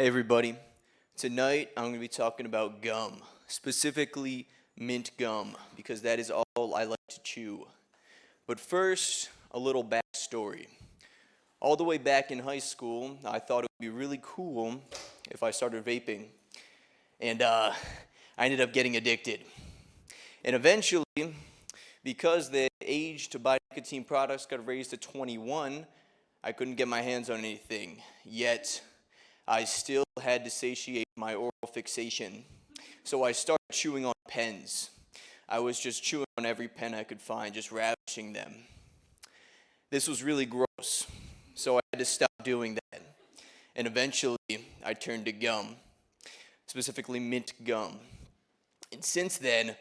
Hey everybody, tonight I'm going to be talking about gum, specifically mint gum, because that is all I like to chew. But first, a little backstory. All the way back in high school, I thought it would be really cool if I started vaping, and I ended up getting addicted. And eventually, because the age to buy nicotine products got raised to 21, I couldn't get my hands on anything, yet I still had to satiate my oral fixation. So I started chewing on pens. I was just chewing on every pen I could find, just ravishing them. This was really gross, so I had to stop doing that. And eventually, I turned to gum, specifically mint gum. And since then,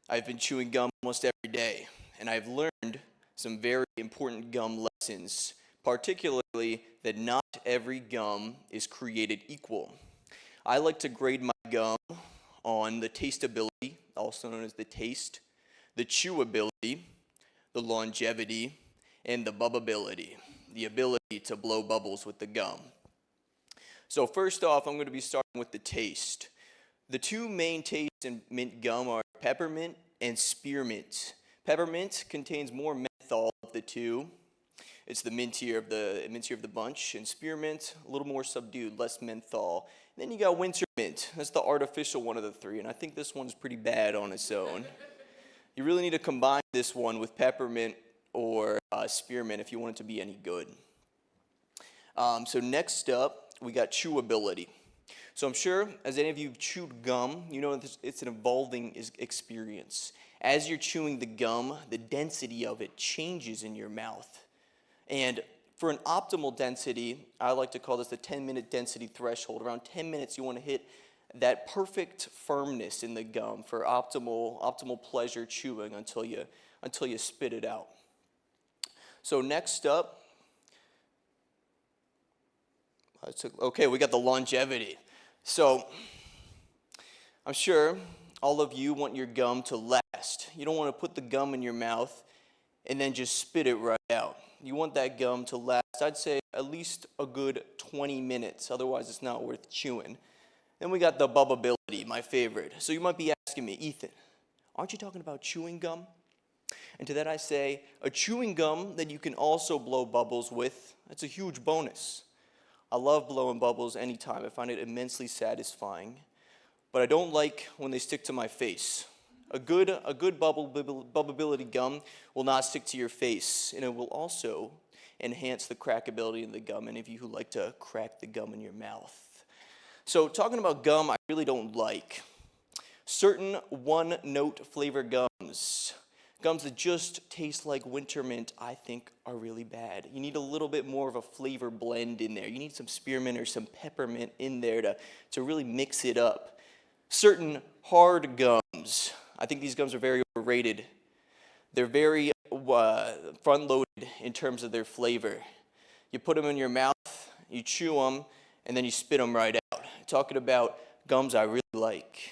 I've been chewing gum almost every day, and I've learned some very important gum lessons, particularly that not every gum is created equal. I like to grade my gum on the tasteability, also known as the taste, the chewability, the longevity, and the bubbability, the ability to blow bubbles with the gum. So first off, I'm going to be starting with the taste. The two main tastes in mint gum are peppermint and spearmint. Peppermint contains more menthol of the two. It's the mintier of the bunch, and spearmint a little more subdued, less menthol. And then you got winter mint. That's the artificial one of the three, and I think this one's pretty bad on its own. You really need to combine this one with peppermint or spearmint if you want it to be any good. So next up, we got chewability. So I'm sure, as any of you have chewed gum, you know it's an evolving experience. As you're chewing the gum, the density of it changes in your mouth. And for an optimal density, I like to call this the 10-minute density threshold. Around 10 minutes, you want to hit that perfect firmness in the gum for optimal pleasure chewing until you spit it out. So next up, we got the longevity. So I'm sure all of you want your gum to last. You don't want to put the gum in your mouth and then just spit it right out. You want that gum to last, I'd say, at least a good 20 minutes. Otherwise, it's not worth chewing. Then we got the bubbability, my favorite. So you might be asking me, Ethan, aren't you talking about chewing gum? And to that I say, a chewing gum that you can also blow bubbles with, that's a huge bonus. I love blowing bubbles anytime. I find it immensely satisfying. But I don't like when they stick to my face. A good bubbability gum will not stick to your face, and it will also enhance the crackability in the gum, any of you who like to crack the gum in your mouth. So talking about gum, I really don't like certain one-note flavor gums. Gums that just taste like winter mint, I think, are really bad. You need a little bit more of a flavor blend in there. You need some spearmint or some peppermint in there to really mix it up. Certain hard gums, I think these gums are very overrated. They're very front-loaded in terms of their flavor. You put them in your mouth, you chew them, and then you spit them right out. Talking about gums I really like.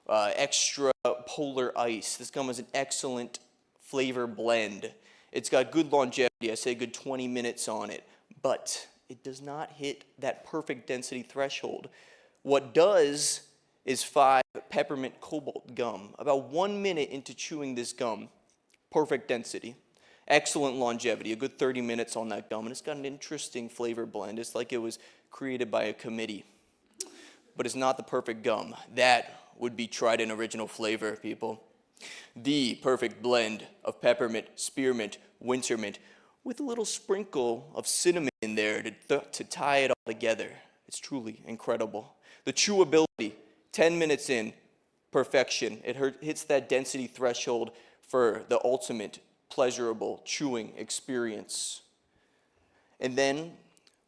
Extra polar ice. This gum is an excellent flavor blend. It's got good longevity. I say good 20 minutes on it. But it does not hit that perfect density threshold. What does is 5 peppermint cobalt gum. About 1 minute into chewing this gum, perfect density, excellent longevity, a good 30 minutes on that gum, and it's got an interesting flavor blend. It's like it was created by a committee, but it's not the perfect gum. That would be tried and original flavor, people. The perfect blend of peppermint, spearmint, winter mint, with a little sprinkle of cinnamon in there to tie it all together. It's truly incredible. The chewability, 10 minutes in, perfection. It hits that density threshold for the ultimate pleasurable chewing experience. And then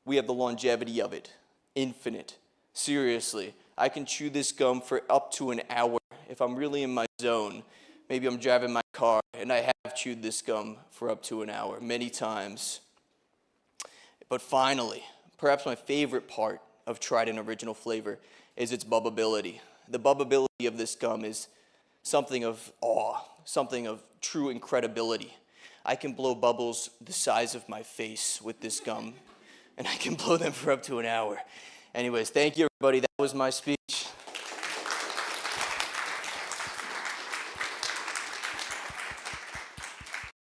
we have the longevity of it, infinite. Seriously, I can chew this gum for up to an hour if I'm really in my zone. Maybe I'm driving my car and I have chewed this gum for up to an hour, many times. But finally, perhaps my favorite part of tried and original flavor is its bubbability. The bubbability of this gum is something of awe, something of true incredibility. I can blow bubbles the size of my face with this gum, and I can blow them for up to an hour. Anyways, thank you, everybody. That was my speech.